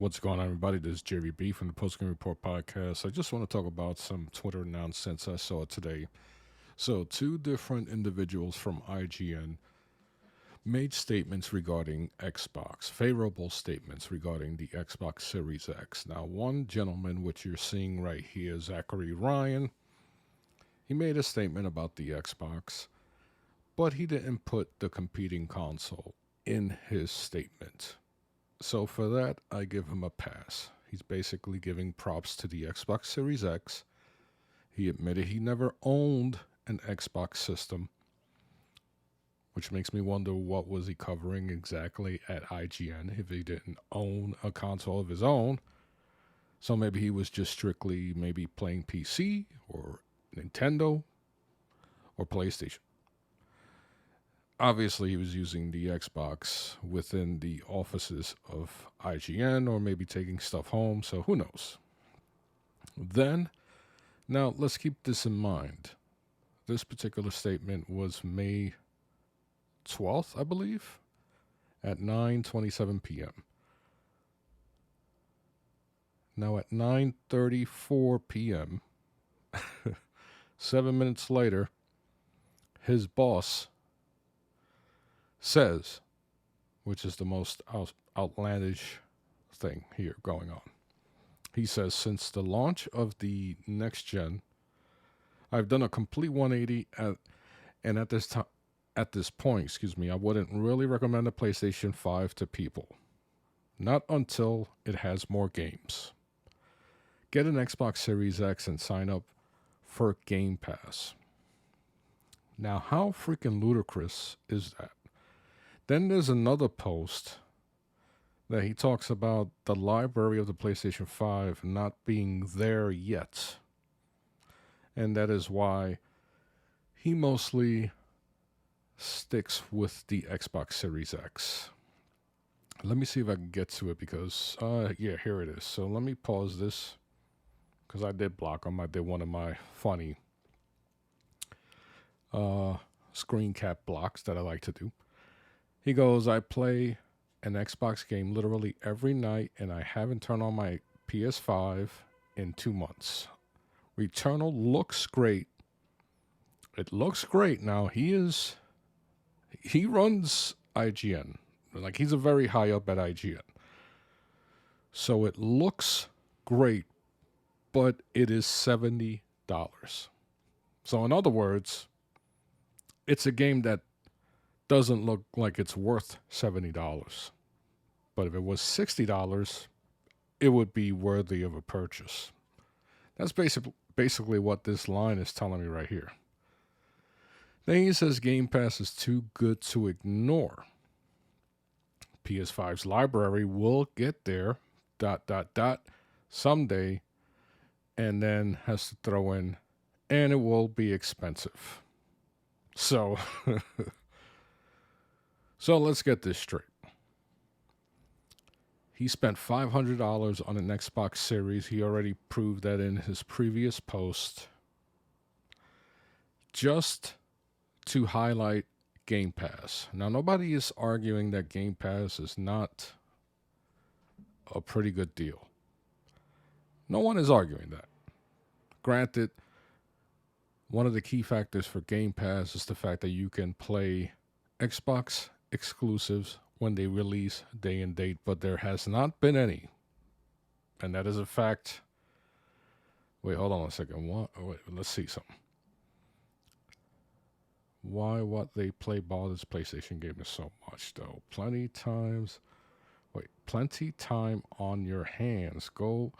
What's going on, everybody? This is JVB from the Post Game Report podcast. I just want to talk about some Twitter nonsense I saw today. So, two different individuals from IGN made statements regarding Xbox, favorable statements regarding the Xbox Series X. Now, one gentleman, which you're seeing right here, Zachary Ryan, he made a statement about the Xbox, but he didn't put the competing console in his statement. So for that, I give him a pass. He's basically giving props to the Xbox Series X. He admitted he never owned an Xbox system, which makes me wonder what was he covering exactly at IGN if he didn't own a console of his own. So maybe he was just strictly maybe playing PC or Nintendo or PlayStation. Obviously, he was using the Xbox within the offices of IGN or maybe taking stuff home, so who knows. Then, now let's keep this in mind. This particular statement was May 12th, I believe, at 9:27 p.m. Now at 9:34 p.m., 7 minutes later, his boss says, which is the most outlandish thing here going on. He says, since the launch of the next gen, I've done a complete 180 and at this point, I wouldn't really recommend a PlayStation 5 to people. Not until it has more games. Get an Xbox Series X and sign up for Game Pass. Now, how freaking ludicrous is that? Then there's another post that he talks about the library of the PlayStation 5 not being there yet. And that is why he mostly sticks with the Xbox Series X. Let me see if I can get to it because, here it is. So let me pause this because I did block him. I did one of my funny screen cap blocks that I like to do. He goes, I play an Xbox game literally every night, and I haven't turned on my PS5 in 2 months. Returnal looks great. It looks great. Now, he runs IGN. Like, he's a very high up at IGN. So it looks great, but it is $70. So in other words, it's a game that doesn't look like it's worth $70. But if it was $60, it would be worthy of a purchase. That's basically what this line is telling me right here. Then he says Game Pass is too good to ignore. PS5's library will get there, someday, and then has to throw in, and it will be expensive. So... So let's get this straight. He spent $500 on an Xbox Series. He already proved that in his previous post. Just to highlight Game Pass. Now, nobody is arguing that Game Pass is not a pretty good deal. No one is arguing that. Granted, one of the key factors for Game Pass is the fact that you can play Xbox exclusives when they release day and date, but there has not been any. And that is a fact. Wait, hold on a second. What? Wait, let's see something. Why what they play ball this PlayStation game is so much, though. Plenty time on your hands. Go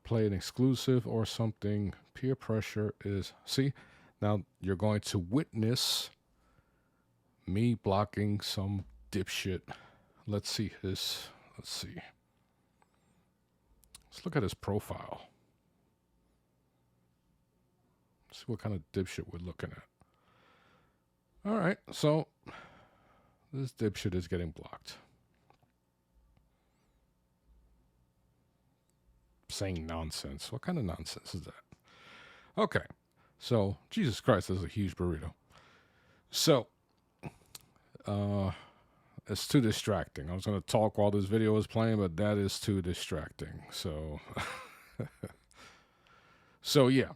play an exclusive or something. Peer pressure is... See, now you're going to witness me blocking some dipshit. Let's see. Let's look at his profile. See what kind of dipshit we're looking at. All right, so this dipshit is getting blocked. Saying nonsense. What kind of nonsense is that? Okay, so Jesus Christ, this is a huge burrito. So, It's too distracting. I was going to talk while this video was playing, but that is too distracting. So, so yeah,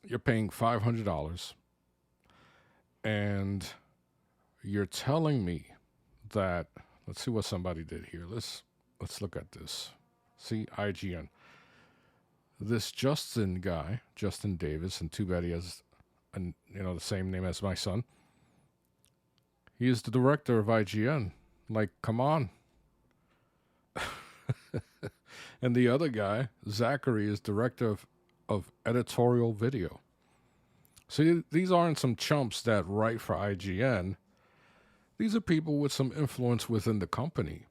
you're paying $500, and you're telling me that. Let's see what somebody did here. Let's look at this. See, IGN. This Justin guy, Justin Davis, and too bad he has, the same name as my son. He is the director of IGN. Like, come on. And the other guy, Zachary, is director of editorial video. See, these aren't some chumps that write for IGN. These are people with some influence within the company.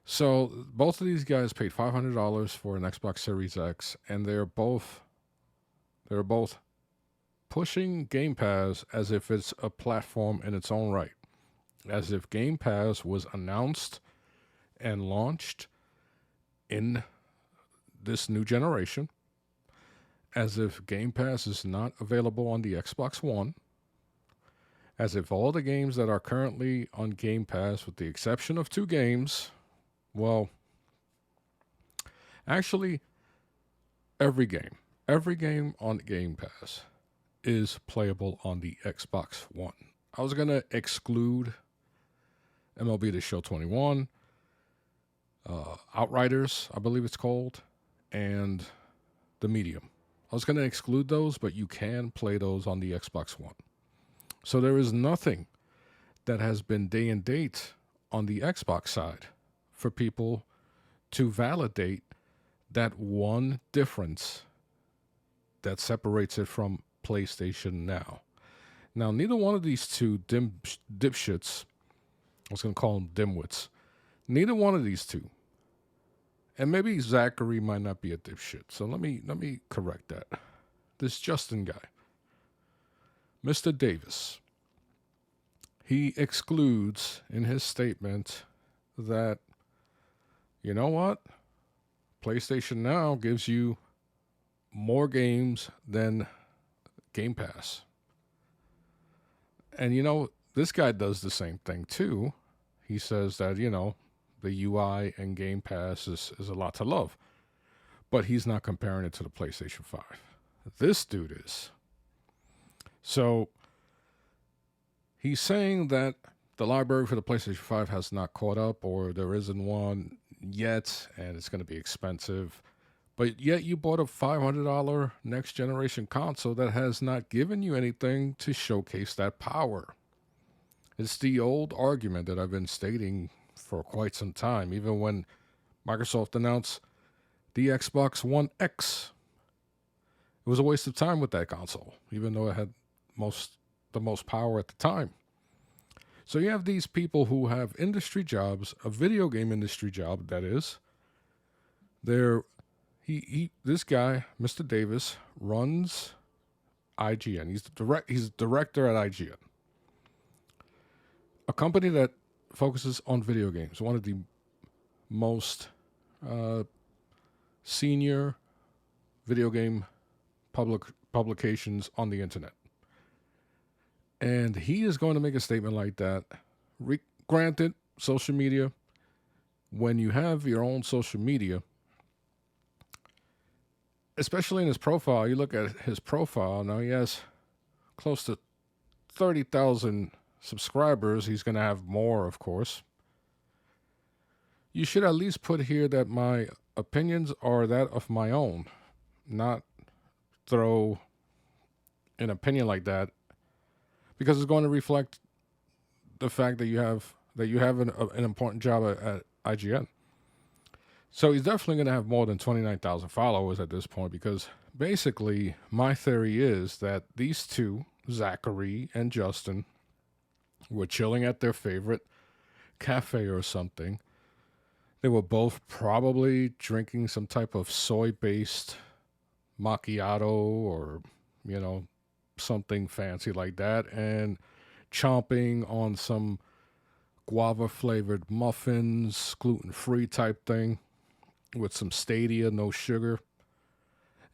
So both of these guys paid $500 for an Xbox Series X, and they're both pushing Game Pass as if it's a platform in its own right, as if Game Pass was announced and launched in this new generation, as if Game Pass is not available on the Xbox One, as if all the games that are currently on Game Pass, with the exception of 2 games, well, actually, every game on Game Pass is playable on the Xbox One. I was going to exclude MLB The Show 21, Outriders, I believe it's called, and The Medium. I was going to exclude those, but you can play those on the Xbox One. So there is nothing that has been day and date on the Xbox side for people to validate that one difference that separates it from PlayStation Now. Now, neither one of these two dipshits, I was going to call them dimwits, neither one of these two, and maybe Zachary might not be a dipshit, so let me correct that. This Justin guy, Mr. Davis, he excludes in his statement that, you know what, PlayStation Now gives you more games than Game Pass. And this guy does the same thing too. He says that, the UI and Game Pass is a lot to love. But he's not comparing it to the PlayStation 5. This dude is. So he's saying that the library for the PlayStation 5 has not caught up, or there isn't one yet, and it's going to be expensive. But yet you bought a $500 next generation console that has not given you anything to showcase that power. It's the old argument that I've been stating for quite some time, even when Microsoft announced the Xbox One X. It was a waste of time with that console, even though it had the most power at the time. So you have these people who have industry jobs, a video game industry job, that is. This guy, Mr. Davis, runs IGN. He's the director at IGN, a company that focuses on video games, one of the most senior video game publications on the internet. And he is going to make a statement like that. Granted, social media, when you have your own social media, especially in his profile, you look at his profile, now he has close to 30,000 subscribers. He's going to have more, of course. You should at least put here that my opinions are that of my own, not throw an opinion like that, because it's going to reflect the fact that you have an important job at IGN. So he's definitely going to have more than 29,000 followers at this point, because basically my theory is that these two, Zachary and Justin, were chilling at their favorite cafe or something. They were both probably drinking some type of soy-based macchiato or, something fancy like that, and chomping on some guava-flavored muffins, gluten-free type thing, with some Stadia, no sugar.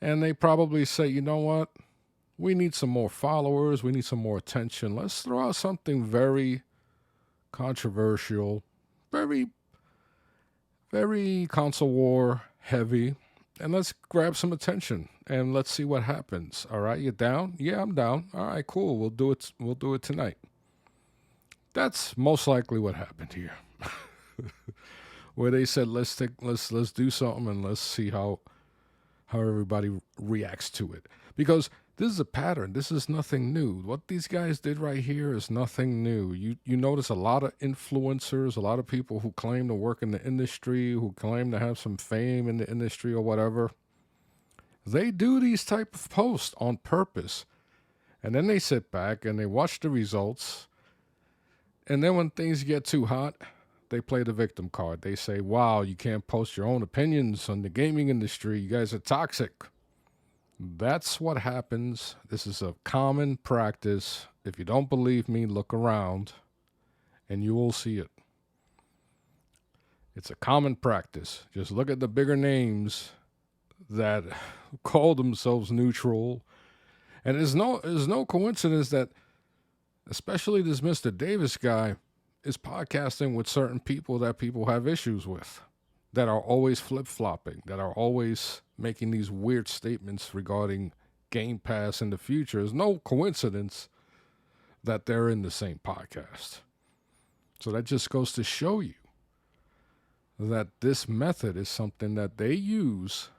And they probably say, you know what? We need some more followers. We need some more attention. Let's throw out something very controversial, very, very console war heavy. And let's grab some attention and let's see what happens. All right, you down? Yeah, I'm down. All right, cool. We'll do it. We'll do it tonight. That's most likely what happened here. Where they said let's do something and let's see how everybody reacts to it. Because this is a pattern. This is nothing new. What these guys did right here is nothing new. You notice a lot of influencers, a lot of people who claim to work in the industry, who claim to have some fame in the industry or whatever. They do these type of posts on purpose. And then they sit back and they watch the results. And then when things get too hot, they play the victim card. They say, wow, you can't post your own opinions on the gaming industry. You guys are toxic. That's what happens. This is a common practice. If you don't believe me, look around and you will see it. It's a common practice. Just look at the bigger names that call themselves neutral. And there's no coincidence that especially this Mr. Davis guy is podcasting with certain people that people have issues with, that are always flip-flopping, that are always making these weird statements regarding Game Pass in the future. There's no coincidence that they're in the same podcast. So that just goes to show you that this method is something that they use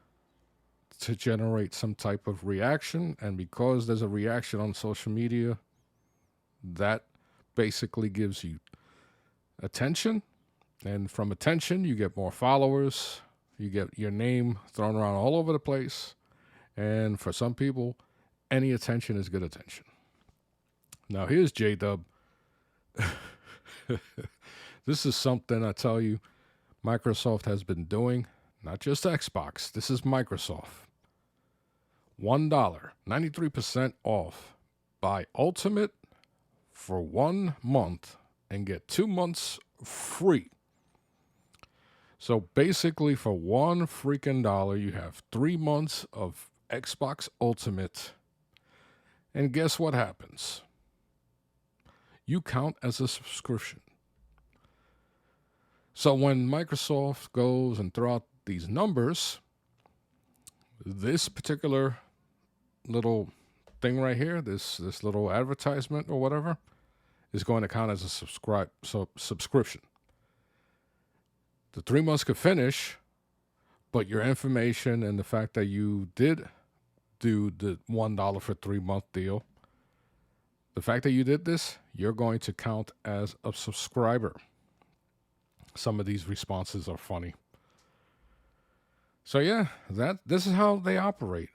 to generate some type of reaction. And because there's a reaction on social media, that basically gives you attention. And from attention, you get more followers. You get your name thrown around all over the place. And for some people, any attention is good attention. Now, here's J-Dub. This is something I tell you Microsoft has been doing. Not just Xbox. This is Microsoft. $1, 93% off. Buy Ultimate for 1 month and get 2 months free. So basically for $1 freaking dollar, you have 3 months of Xbox Ultimate. And guess what happens? You count as a subscription. So when Microsoft goes and throw out these numbers, this particular little thing right here, this little advertisement or whatever, is going to count as a subscription. The 3 months could finish, but your information and the fact that you did do the $1 for 3 month deal, the fact that you did this, you're going to count as a subscriber. Some of these responses are funny. So yeah, this is how they operate.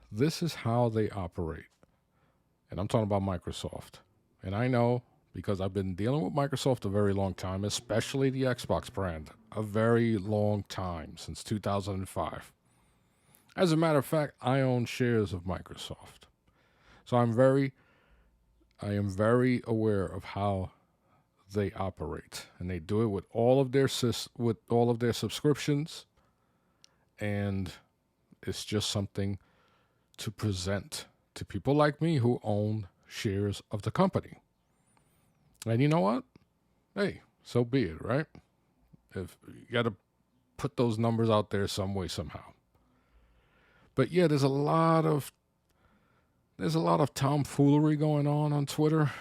This is how they operate. And I'm talking about Microsoft. And I know because I've been dealing with Microsoft a very long time, especially the Xbox brand, a very long time, since 2005. As a matter of fact, I own shares of Microsoft. So I am very aware of how they operate, and they do it with all of their subscriptions, and it's just something to present to people like me who own shares of the company. And you know what? Hey, so be it, right? If you got to put those numbers out there some way, somehow. But yeah, there's a lot of tomfoolery going on Twitter,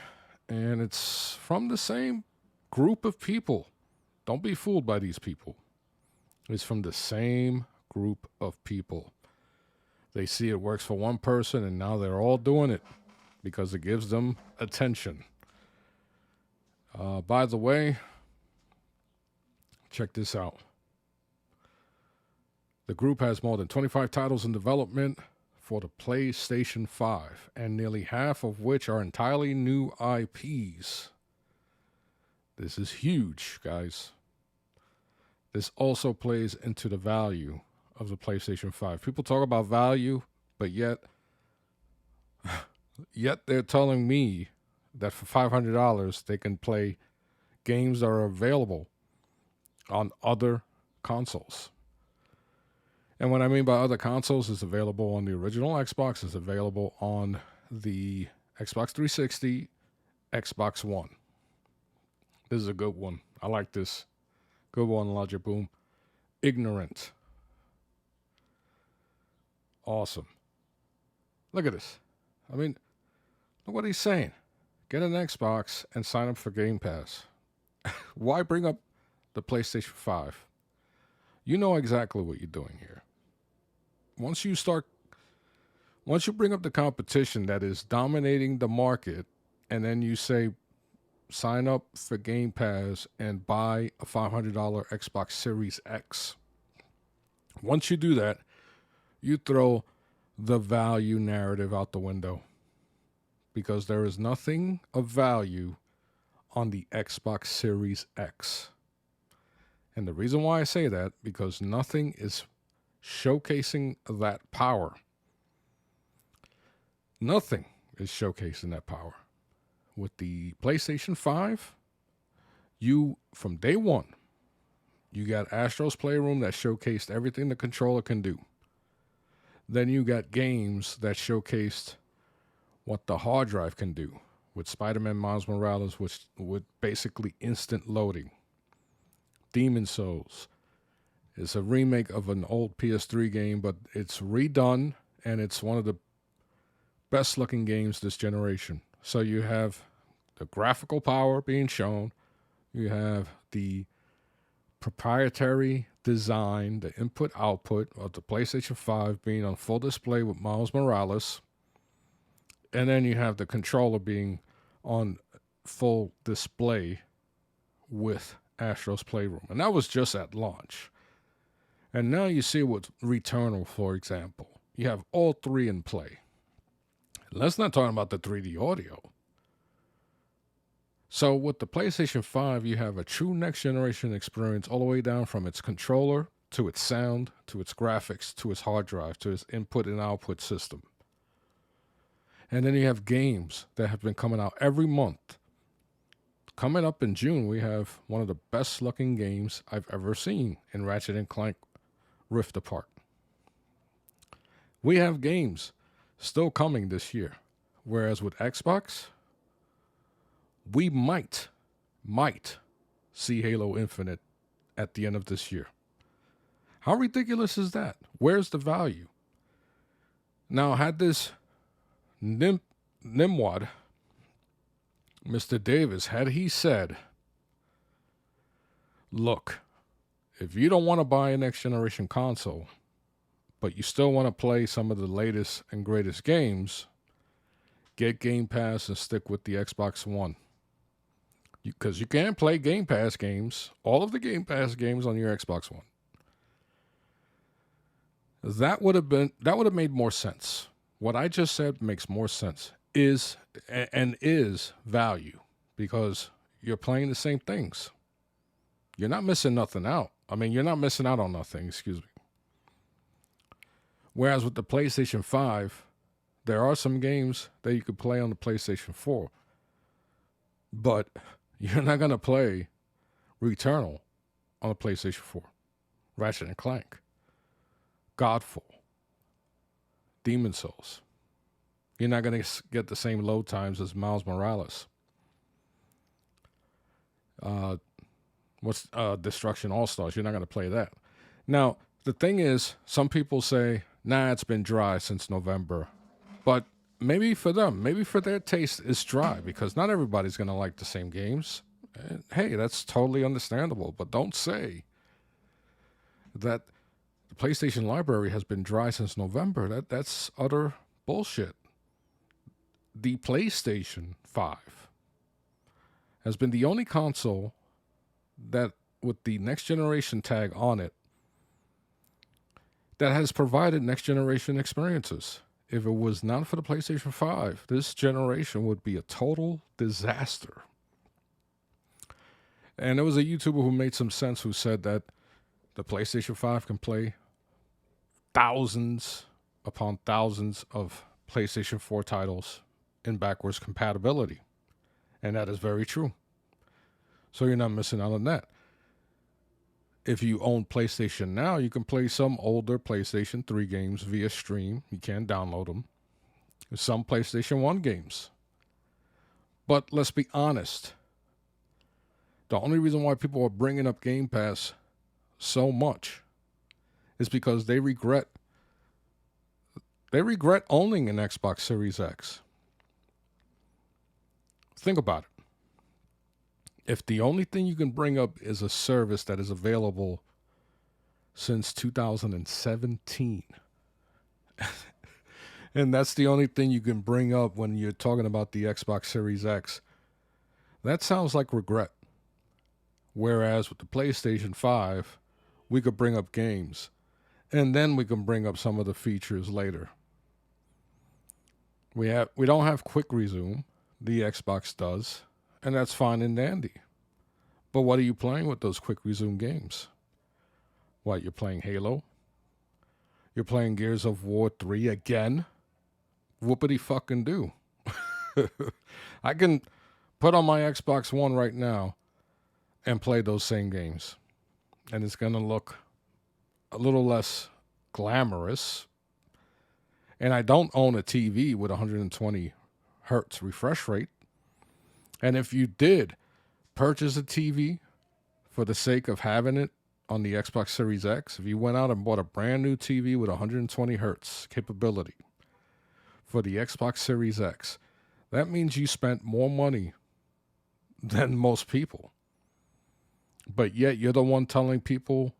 and it's from the same group of people. Don't be fooled by these people. It's from the same group of people. They see it works for one person, and now they're all doing it because it gives them attention. By the way, check this out. The group has more than 25 titles in development for the PlayStation 5, and nearly half of which are entirely new IPs. This is huge, guys. This also plays into the value of the PlayStation 5. People talk about value, but yet they're telling me that for $500 they can play games that are available on other consoles. And what I mean by other consoles, is available on the original Xbox, is available on the Xbox 360, Xbox One. This is a good one. I like this. Good one, Logic Boom. Ignorant. Awesome. Look at this. I mean, look what he's saying. Get an Xbox and sign up for Game Pass. Why bring up the PlayStation 5? You know exactly what you're doing here. Once you bring up the competition that is dominating the market, and then you say, sign up for Game Pass and buy a $500 Xbox Series X. Once you do that, you throw the value narrative out the window, because there is nothing of value on the Xbox Series X. And the reason why I say that, because nothing is showcasing that power. Nothing is showcasing that power. With the PlayStation 5, from day one, you got Astro's Playroom that showcased everything the controller can do. Then you got games that showcased what the hard drive can do, with Spider-Man Miles Morales, which with basically instant loading. Demon Souls is a remake of an old PS3 game, but it's redone, and it's one of the best looking games this generation. So you have the graphical power being shown, you have the proprietary design, the input-output of the PlayStation 5 being on full display with Miles Morales, and then you have the controller being on full display with Astro's Playroom. And that was just at launch. And now you see with Returnal, for example. You have all three in play. Let's not talk about the 3D audio. So with the PlayStation 5, you have a true next-generation experience all the way down from its controller to its sound, to its graphics, to its hard drive, to its input and output system. And then you have games that have been coming out every month. Coming up in June, we have one of the best-looking games I've ever seen in Ratchet & Clank Rift Apart. We have games still coming this year. Whereas with Xbox, we might see Halo Infinite at the end of this year. How ridiculous is that? Where's the value? Now, had this Nimwad, Mr. Davis, had he said, look, if you don't want to buy a next generation console, but you still want to play some of the latest and greatest games, get Game Pass and stick with the Xbox One. Because you can play Game Pass games, all of the Game Pass games on your Xbox One. That would have made more sense. What I just said makes more sense. Is value, because you're playing the same things. You're not missing nothing out. I mean, you're not missing out on nothing, excuse me. Whereas with the PlayStation 5, there are some games that you could play on the PlayStation 4. But you're not going to play Returnal on the PlayStation 4. Ratchet & Clank. Godfall. Demon Souls. You're not going to get the same load times as Miles Morales. Destruction All-Stars? You're not going to play that. Now, the thing is, some people say, nah, it's been dry since November. But maybe for them, maybe for their taste, it's dry, because not everybody's going to like the same games. And hey, that's totally understandable. But don't say that the PlayStation library has been dry since November. That's utter bullshit. The PlayStation 5 has been the only console that, with the next generation tag on it, that has provided next generation experiences. If it was not for the PlayStation 5, this generation would be a total disaster. And there was a YouTuber who made some sense, who said that the PlayStation 5 can play thousands upon thousands of PlayStation 4 titles in backwards compatibility. And that is very true. So you're not missing out on that. If you own PlayStation Now, you can play some older PlayStation 3 games via stream. You can download them. Some PlayStation 1 games. But let's be honest. The only reason why people are bringing up Game Pass so much is because they regret owning an Xbox Series X. Think about it. If the only thing you can bring up is a service that is available since 2017, and that's the only thing you can bring up when you're talking about the Xbox Series X, that sounds like regret. Whereas with the PlayStation 5, we could bring up games, and then we can bring up some of the features later. We don't have quick resume. The Xbox does, and that's fine and dandy. But what are you playing with those quick resume games? What, you're playing Halo? You're playing Gears of War 3 again? Whoopity fucking do. I can put on my Xbox One right now and play those same games. And it's going to look a little less glamorous. And I don't own a TV with 120 hertz refresh rate. And if you did purchase a TV for the sake of having it on the Xbox Series X, if you went out and bought a brand new TV with 120 hertz capability for the Xbox Series X, that means you spent more money than most people. But yet you're the one telling people,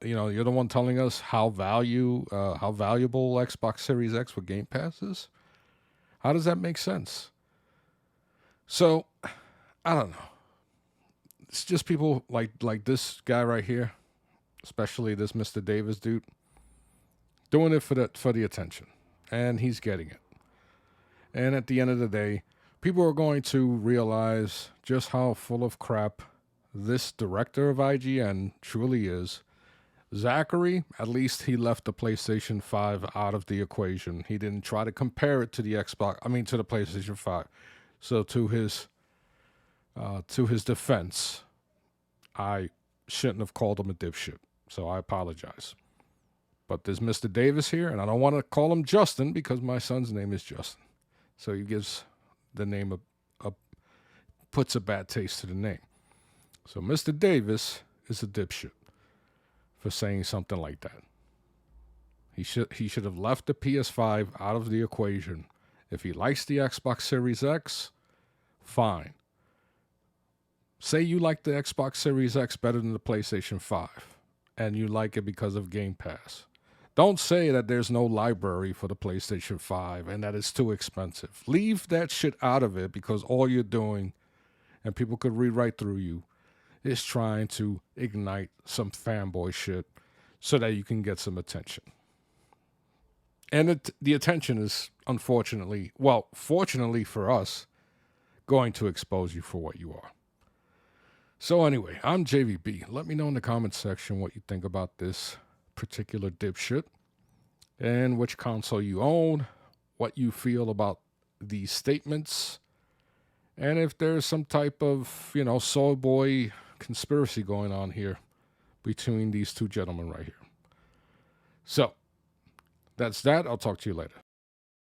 you're the one telling us how valuable Xbox Series X with Game Pass is. How does that make sense? So, I don't know. It's just people like this guy right here, especially this Mr. Davis dude, doing it for the attention, and he's getting it. And at the end of the day, people are going to realize just how full of crap this director of IGN truly is. Zachary, at least he left the PlayStation 5 out of the equation. He didn't try to compare it to the to the PlayStation 5. So to his defense, I shouldn't have called him a dipshit. So I apologize. But there's Mr. Davis here, and I don't want to call him Justin because my son's name is Justin. So he gives the name puts a bad taste to the name. So Mr. Davis is a dipshit for saying something like that. He should have left the PS5 out of the equation. If he likes the Xbox Series X, fine. Say you like the Xbox Series X better than the PlayStation 5, and you like it because of Game Pass. Don't say that there's no library for the PlayStation 5 and that it's too expensive. Leave that shit out of it, because all you're doing, and people could read right through you, is trying to ignite some fanboy shit so that you can get some attention. And the attention is, fortunately for us, going to expose you for what you are. So anyway, I'm JVB. Let me know in the comments section what you think about this particular dipshit and which console you own, what you feel about these statements, and if there's some type of, soy boy conspiracy going on here between these two gentlemen right here. So, that's that. I'll talk to you later.